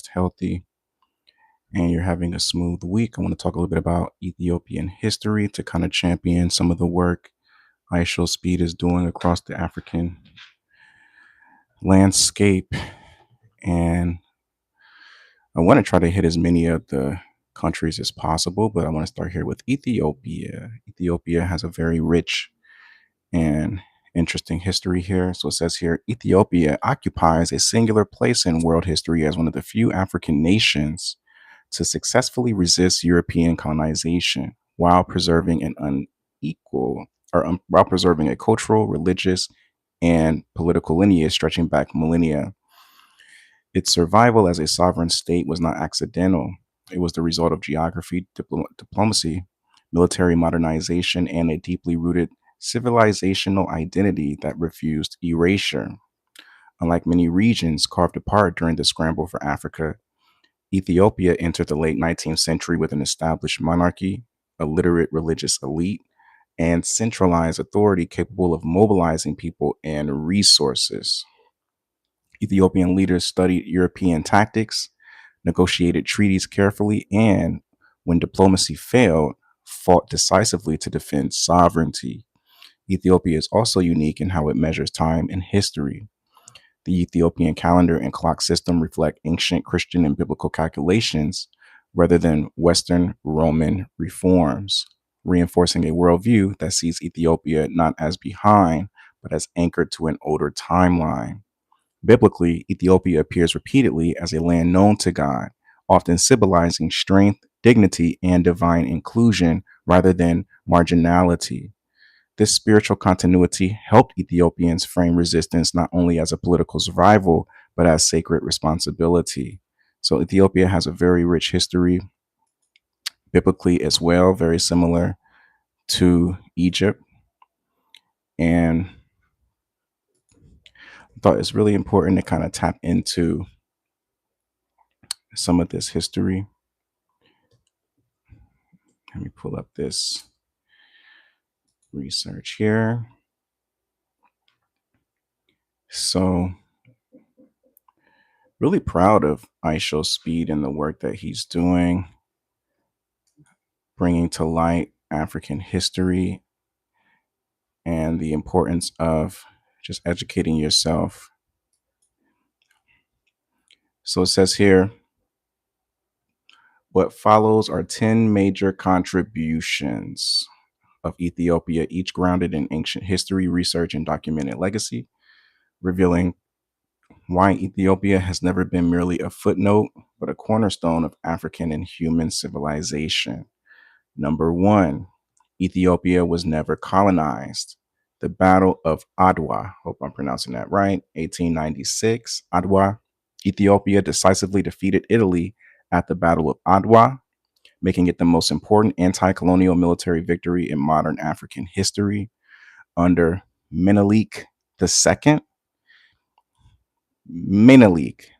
healthy, and you're having a smooth week. I want to talk a little bit about Ethiopian history to kind of champion some of the work Ishowspeed is doing across the African landscape. And I want to try to hit as many of the countries as possible, but I want to start here with Ethiopia. Ethiopia has a very rich and interesting history here. So it says here Ethiopia occupies a singular place in world history as one of the few African nations to successfully resist European colonization while preserving an unequal while preserving a cultural, religious, and political lineage stretching back millennia. Its survival as a sovereign state was not accidental. It was the result of geography, diplomacy, military modernization, and a deeply rooted civilizational identity that refused erasure. Unlike many regions carved apart during the scramble for Africa, Ethiopia entered the late 19th century with an established monarchy, a literate religious elite, and centralized authority capable of mobilizing people and resources. Ethiopian leaders studied European tactics, negotiated treaties carefully, and, when diplomacy failed, fought decisively to defend sovereignty. Ethiopia is also unique in how it measures time and history. The Ethiopian calendar and clock system reflect ancient Christian and biblical calculations rather than Western Roman reforms, reinforcing a worldview that sees Ethiopia not as behind, but as anchored to an older timeline. Biblically, Ethiopia appears repeatedly as a land known to God, often symbolizing strength, dignity, and divine inclusion rather than marginality. This spiritual continuity helped Ethiopians frame resistance not only as a political survival, but as sacred responsibility. So, Ethiopia has a very rich history, biblically as well, very similar to Egypt. And I thought it's really important to kind of tap into some of this history. Let me pull up this research here. So, really proud of Ishowspeed and the work that he's doing, bringing to light African history and the importance of just educating yourself. So it says here, what follows are 10 major contributions of Ethiopia, each grounded in ancient history, research, and documented legacy, revealing why Ethiopia has never been merely a footnote, but a cornerstone of African and human civilization. Number one, Ethiopia was never colonized. The Battle of Adwa, hope I'm pronouncing that right, 1896, Adwa, Ethiopia decisively defeated Italy at the Battle of Adwa, making it the most important anti-colonial military victory in modern African history. Under Menelik II, Menelik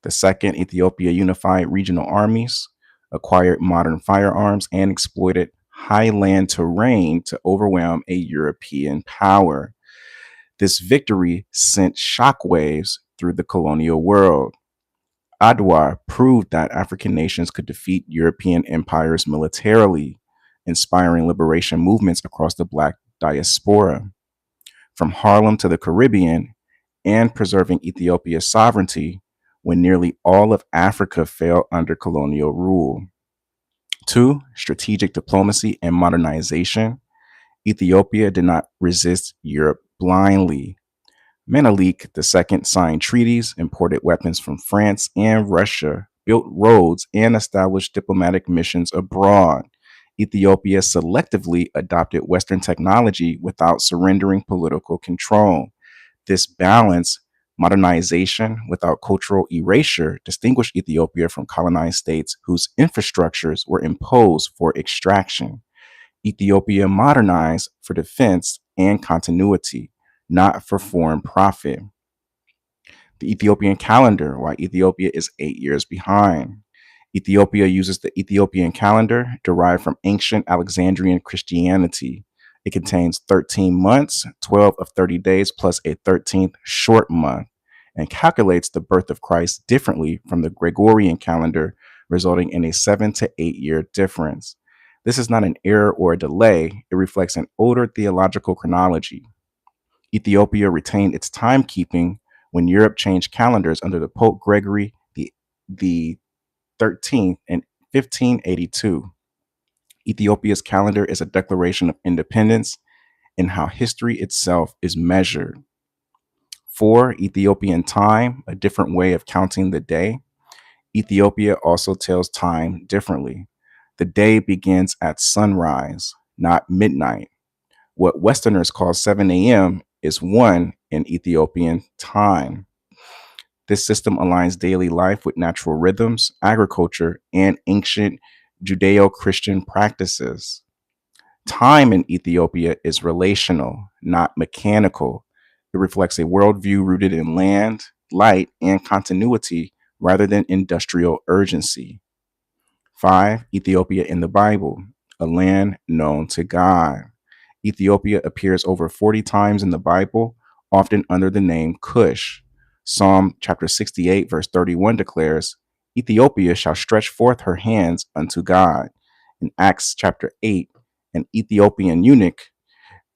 II, Ethiopia unified regional armies, acquired modern firearms, and exploited highland terrain to overwhelm a European power. This victory sent shockwaves through the colonial world. Adwa proved that African nations could defeat European empires militarily, inspiring liberation movements across the Black diaspora. From Harlem to the Caribbean, and preserving Ethiopia's sovereignty when nearly all of Africa fell under colonial rule. Two, strategic diplomacy and modernization. Ethiopia did not resist Europe blindly. Menelik II signed treaties, imported weapons from France and Russia, built roads, and established diplomatic missions abroad. Ethiopia selectively adopted Western technology without surrendering political control. This balance, modernization without cultural erasure, distinguished Ethiopia from colonized states whose infrastructures were imposed for extraction. Ethiopia modernized for defense and continuity, not for foreign profit. The Ethiopian calendar, why Ethiopia is 8 years behind. Ethiopia uses the Ethiopian calendar derived from ancient Alexandrian Christianity. It contains 13 months, 12 of 30 days, plus a 13th short month. and calculates the birth of Christ differently from the Gregorian calendar, resulting in a 7 to 8 year difference. This is not an error or a delay, it reflects an older theological chronology. Ethiopia retained its timekeeping when Europe changed calendars under the Pope Gregory the 13th in 1582. Ethiopia's calendar is a declaration of independence and how history itself is measured. 4. Ethiopian time, a different way of counting the day. Ethiopia also tells time differently. The day begins at sunrise, not midnight. What Westerners call 7 a.m. is 1 in Ethiopian time. This system aligns daily life with natural rhythms, agriculture, and ancient Judeo Christian practices. Time in Ethiopia is relational, not mechanical. It reflects a worldview rooted in land, light, and continuity rather than industrial urgency. 5. Ethiopia in the Bible, a land known to God. Ethiopia appears over 40 times in the Bible, often under the name Cush. Psalm chapter 68, verse 31 declares, Ethiopia shall stretch forth her hands unto God. In Acts chapter 8, an Ethiopian eunuch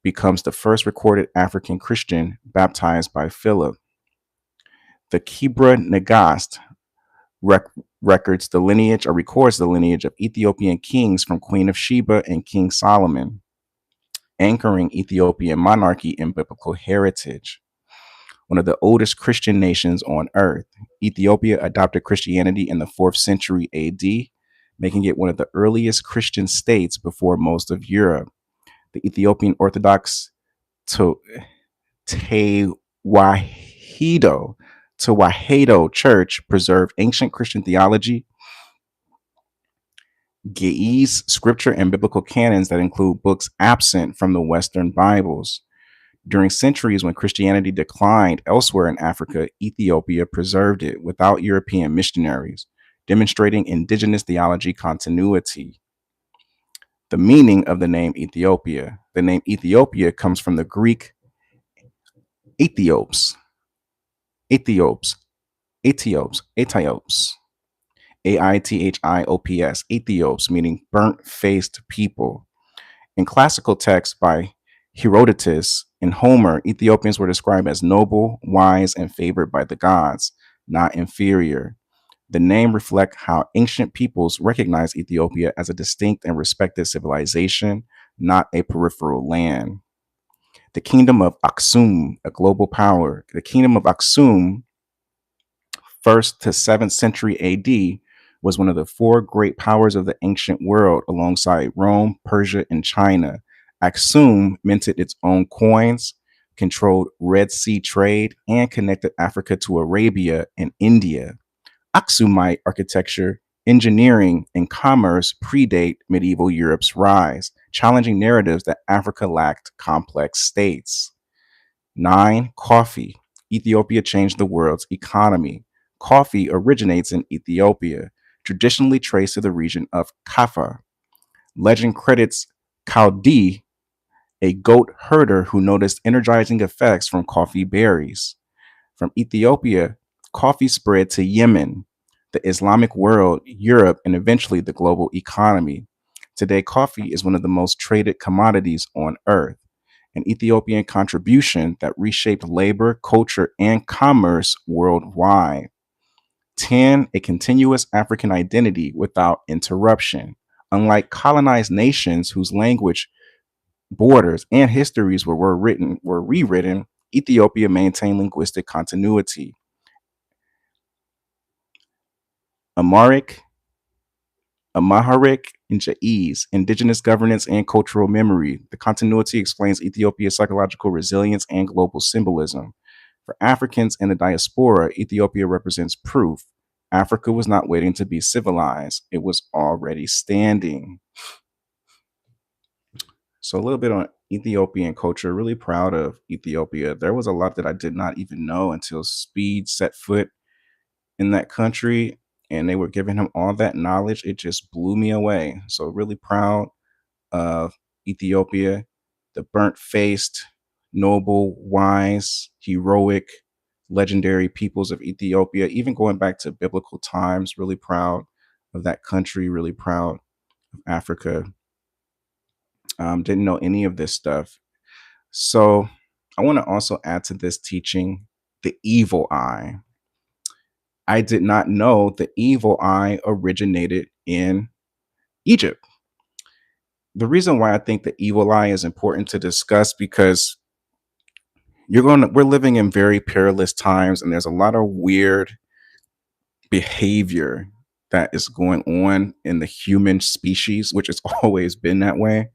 becomes the first recorded African Christian baptized by Philip. The Kibra Nagast rec- records the lineage or records the lineage of Ethiopian kings from Queen of Sheba and King Solomon, anchoring Ethiopian monarchy in biblical heritage. One of the oldest Christian nations on earth, Ethiopia adopted Christianity in the 4th century AD, making it one of the earliest Christian states before most of Europe. The Ethiopian Orthodox to Tewahedo Tewahedo Church preserved ancient Christian theology, Ge'ez scripture, and biblical canons that include books absent from the Western Bibles. During centuries when Christianity declined elsewhere in Africa, Ethiopia preserved it without European missionaries, demonstrating indigenous theology continuity. The meaning of the name Ethiopia. The name Ethiopia comes from the Greek Ethiops, Ethiops, Ethiops, Aithiopes, Ethiops, meaning burnt faced people. In classical texts by Herodotus and Homer, Ethiopians were described as noble, wise, and favored by the gods, not inferior. The name reflects how ancient peoples recognized Ethiopia as a distinct and respected civilization, not a peripheral land. The Kingdom of Aksum, a global power. The Kingdom of Aksum, 1st to 7th century AD, was one of the 4 great powers of the ancient world alongside Rome, Persia, and China. Aksum minted its own coins, controlled Red Sea trade, and connected Africa to Arabia and India. Aksumite architecture, engineering, and commerce predate medieval Europe's rise, challenging narratives that Africa lacked complex states. 9. Coffee. Ethiopia changed the world's economy. Coffee originates in Ethiopia, traditionally traced to the region of Kaffa. Legend credits Kaldi, a goat herder who noticed energizing effects from coffee berries. From Ethiopia, coffee spread to Yemen, the Islamic world, Europe, and eventually the global economy. Today, coffee is one of the most traded commodities on earth, an Ethiopian contribution that reshaped labor, culture, and commerce worldwide. 10. A continuous African identity without interruption. Unlike colonized nations whose language, borders, and histories were rewritten, Ethiopia maintained linguistic continuity. Amharic, and Ge'ez, indigenous governance and cultural memory. The continuity explains Ethiopia's psychological resilience and global symbolism. For Africans in the diaspora, Ethiopia represents proof. Africa was not waiting to be civilized, it was already standing. So, a little bit on Ethiopian culture. Really proud of Ethiopia. There was a lot that I did not even know until Speed set foot in that country and they were giving him all that knowledge. It just blew me away. So, really proud of Ethiopia, the burnt faced, noble, wise, heroic, legendary peoples of Ethiopia, even going back to biblical times. Really proud of that country, really proud of Africa. Didn't know any of this stuff. So I want to also add to this teaching the evil eye. I did not know the evil eye originated in Egypt. The reason why I think the evil eye is important to discuss because we're living in very perilous times and there's a lot of weird behavior that is going on in the human species, which has always been that way.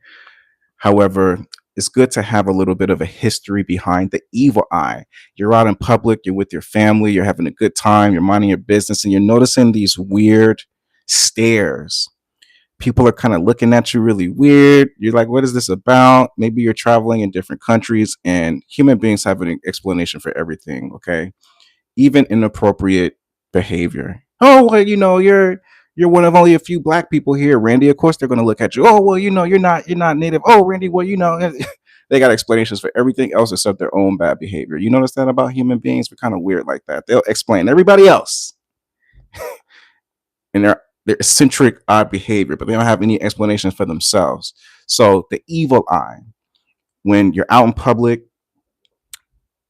However, it's good to have a little bit of a history behind the evil eye. You're out in public, you're with your family, you're having a good time, you're minding your business, and you're noticing these weird stares. People are kind of looking at you really weird. You're like, what is this about? Maybe you're traveling in different countries, and human beings have an explanation for everything, okay? Even inappropriate behavior. Oh, well, you're one of only a few black people here, Randy. Of course they're going to look at you. Oh, well, you're not native. Oh, Randy, well, they got explanations for everything else except their own bad behavior. You notice that about human beings? We're kind of weird like that. They'll explain everybody else and their eccentric odd behavior, but they don't have any explanations for themselves. So the evil eye, when you're out in public,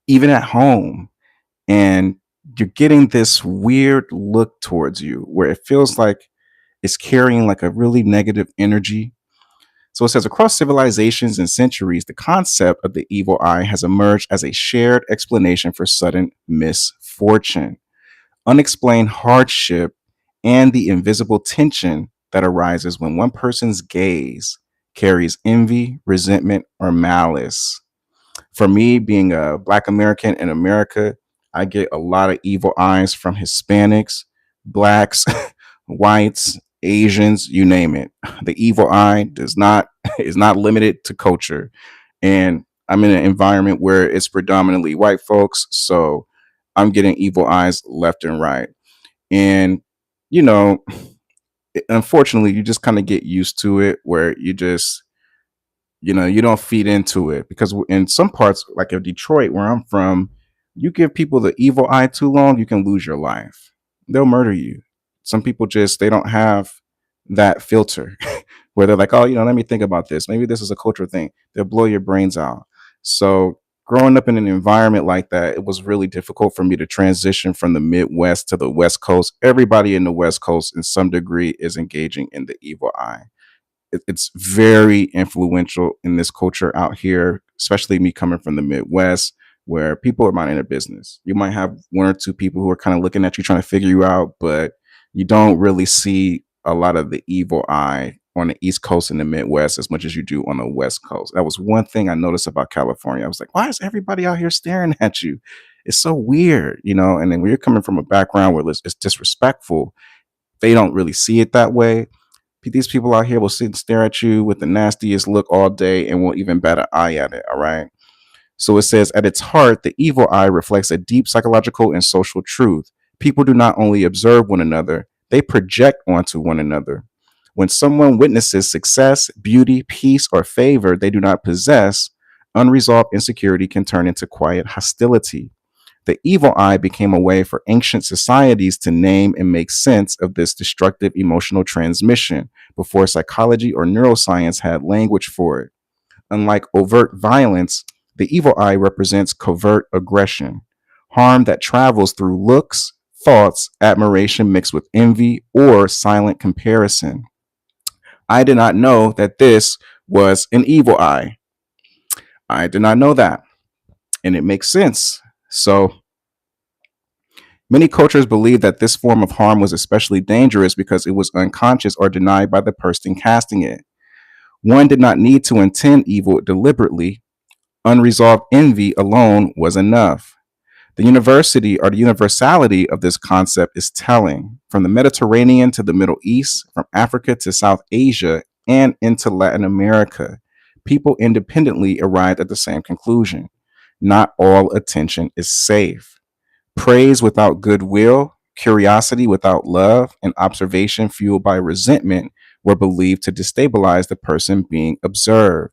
even at home, and you're getting this weird look towards you where it feels like it's carrying like a really negative energy. So it says across civilizations and centuries, the concept of the evil eye has emerged as a shared explanation for sudden misfortune, unexplained hardship, and the invisible tension that arises when one person's gaze carries envy, resentment, or malice. For me, being a Black American in America, I get a lot of evil eyes from Hispanics, Blacks, whites, Asians, you name it. The evil eye does not is not limited to culture, and I'm in an environment where it's predominantly white folks, so I'm getting evil eyes left and right. And you know, unfortunately, you just kind of get used to it, where you don't feed into it because in some parts like in Detroit where I'm from, you give people the evil eye too long, you can lose your life. They'll murder you. Some people just they don't have that filter where they're like, oh, let me think about this, maybe this is a cultural thing. They'll blow your brains out. So growing up in an environment like that, it was really difficult for me to transition from the Midwest to the West Coast. Everybody in the West Coast in some degree is engaging in the evil eye. It's very influential in this culture out here, especially me coming from the Midwest, where people are minding their business. You might have one or two people who are kind of looking at you, trying to figure you out, but you don't really see a lot of the evil eye on the East Coast and the Midwest as much as you do on the West Coast. That was one thing I noticed about California. I was like, why is everybody out here staring at you? It's so weird, And then when you're coming from a background where it's disrespectful, they don't really see it that way. These people out here will sit and stare at you with the nastiest look all day and won't even bat an eye at it. All right. So it says, at its heart, the evil eye reflects a deep psychological and social truth. People do not only observe one another, they project onto one another. When someone witnesses success, beauty, peace, or favor they do not possess, unresolved insecurity can turn into quiet hostility. The evil eye became a way for ancient societies to name and make sense of this destructive emotional transmission before psychology or neuroscience had language for it. Unlike overt violence, the evil eye represents covert aggression, harm that travels through looks, thoughts, admiration mixed with envy, or silent comparison. I did not know that this was an evil eye. I did not know that. And it makes sense. So, many cultures believe that this form of harm was especially dangerous because it was unconscious or denied by the person casting it. One did not need to intend evil deliberately. Unresolved envy alone was enough. The universality of this concept is telling. From the Mediterranean to the Middle East, from Africa to South Asia, and into Latin America, people independently arrived at the same conclusion. Not all attention is safe. Praise without goodwill, curiosity without love, and observation fueled by resentment were believed to destabilize the person being observed.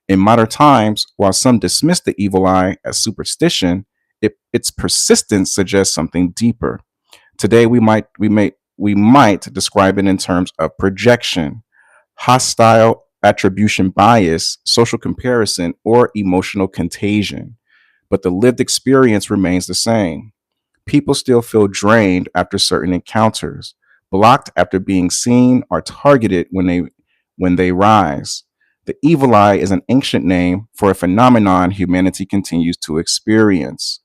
In modern times, while some dismiss the evil eye as superstition, its persistence suggests something deeper. Today, we might describe it in terms of projection, hostile attribution bias, social comparison, or emotional contagion. But the lived experience remains the same. People still feel drained after certain encounters, blocked after being seen, or targeted when they rise. The evil eye is an ancient name for a phenomenon humanity continues to experience.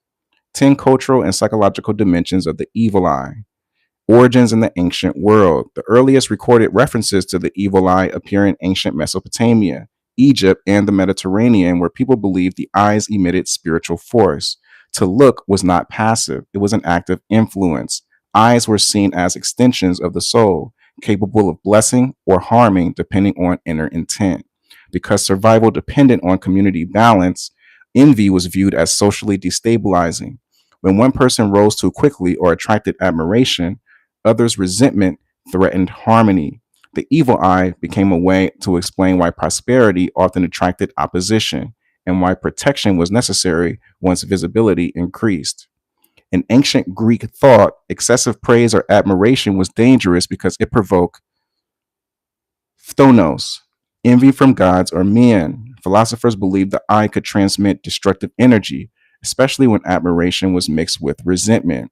10 cultural and psychological dimensions of the evil eye. Origins in the ancient world. The earliest recorded references to the evil eye appear in ancient Mesopotamia, Egypt, and the Mediterranean, where people believed the eyes emitted spiritual force. To look was not passive, it was an act of influence. Eyes were seen as extensions of the soul, capable of blessing or harming depending on inner intent. Because survival depended on community balance, envy was viewed as socially destabilizing. When one person rose too quickly or attracted admiration, others' resentment threatened harmony. The evil eye became a way to explain why prosperity often attracted opposition and why protection was necessary once visibility increased. In ancient Greek thought, excessive praise or admiration was dangerous because it provoked phtonos, envy from gods or men. Philosophers believed the eye could transmit destructive energy, especially when admiration was mixed with resentment.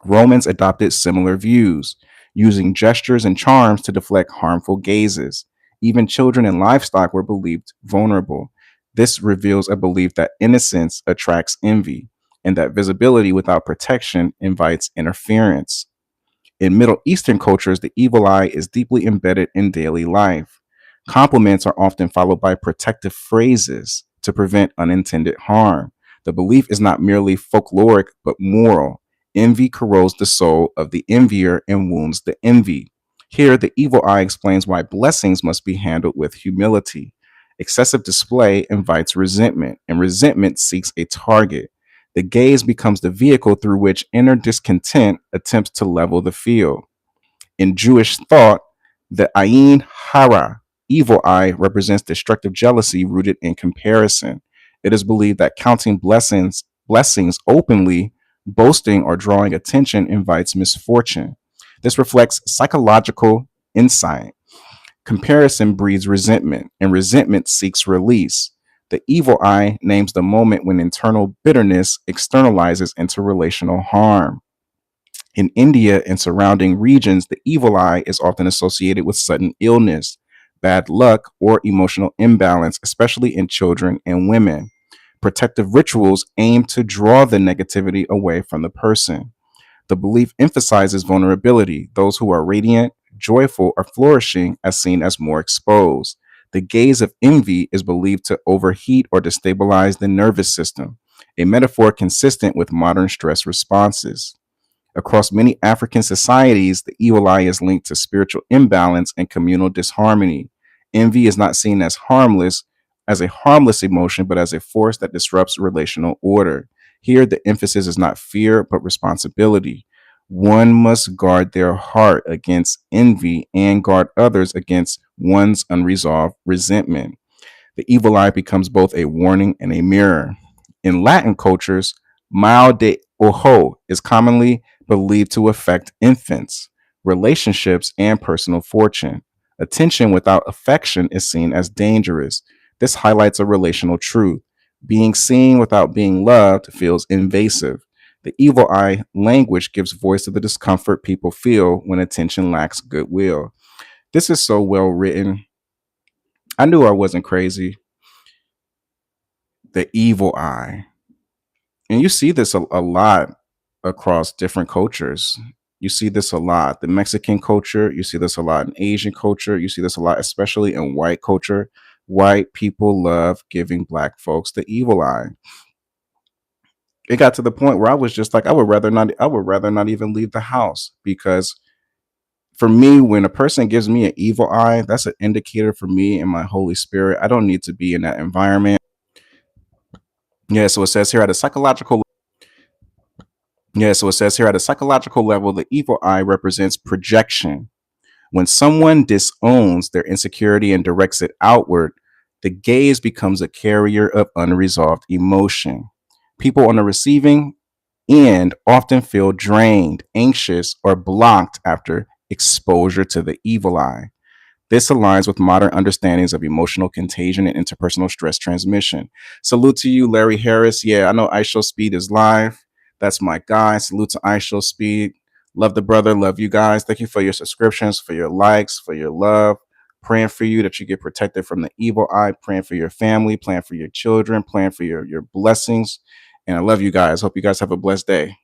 Romans adopted similar views, using gestures and charms to deflect harmful gazes. Even children and livestock were believed vulnerable. This reveals a belief that innocence attracts envy, and that visibility without protection invites interference. In Middle Eastern cultures, the evil eye is deeply embedded in daily life. Compliments are often followed by protective phrases to prevent unintended harm. The belief is not merely folkloric but moral. Envy corrodes the soul of the envier and wounds the envy. Here, the evil eye explains why blessings must be handled with humility. Excessive display invites resentment, and resentment seeks a target. The gaze becomes the vehicle through which inner discontent attempts to level the field. In Jewish thought, the Ayin Hara, evil eye, represents destructive jealousy rooted in comparison. It is believed that counting blessings openly, boasting, or drawing attention invites misfortune. This reflects psychological insight. Comparison breeds resentment, and resentment seeks release. The evil eye names the moment when internal bitterness externalizes into relational harm. In India and surrounding regions, the evil eye is often associated with sudden illness, bad luck, or emotional imbalance, especially in children and women. Protective rituals aim to draw the negativity away from the person. The belief emphasizes vulnerability. Those who are radiant, joyful, or flourishing are seen as more exposed. The gaze of envy is believed to overheat or destabilize the nervous system, a metaphor consistent with modern stress responses. Across many African societies, the evil eye is linked to spiritual imbalance and communal disharmony. Envy is not seen as a harmless emotion, but as a force that disrupts relational order. Here, the emphasis is not fear, but responsibility. One must guard their heart against envy and guard others against one's unresolved resentment. The evil eye becomes both a warning and a mirror. In Latin cultures, mal de ojo is commonly believed to affect infants, relationships, and personal fortune. Attention without affection is seen as dangerous. This highlights a relational truth. Being seen without being loved feels invasive. The evil eye language gives voice to the discomfort people feel when attention lacks goodwill. This is so well written. I knew I wasn't crazy. The evil eye. And you see this a lot across different cultures. You see this a lot. The Mexican culture, you see this a lot in Asian culture, you see this a lot, especially in white culture. White people love giving black folks the evil eye. It got to the point where I was just like, I would rather not even leave the house because for me, when a person gives me an evil eye, that's an indicator for me and my Holy Spirit. I don't need to be in that environment. Yeah, so it says here at a psychological so it says here at a psychological level, the evil eye represents projection. When someone disowns their insecurity and directs it outward, the gaze becomes a carrier of unresolved emotion. People on the receiving end often feel drained, anxious, or blocked after exposure to the evil eye. This aligns with modern understandings of emotional contagion and interpersonal stress transmission. Salute to you, Larry Harris. Yeah, I know Ishowspeed is live. That's my guy. Salute to Ishowspeed. Love the brother. Love you guys. Thank you for your subscriptions, for your likes, for your love. Praying for you that you get protected from the evil eye. Praying for your family. Praying for your children. Praying for your blessings. And I love you guys. Hope you guys have a blessed day.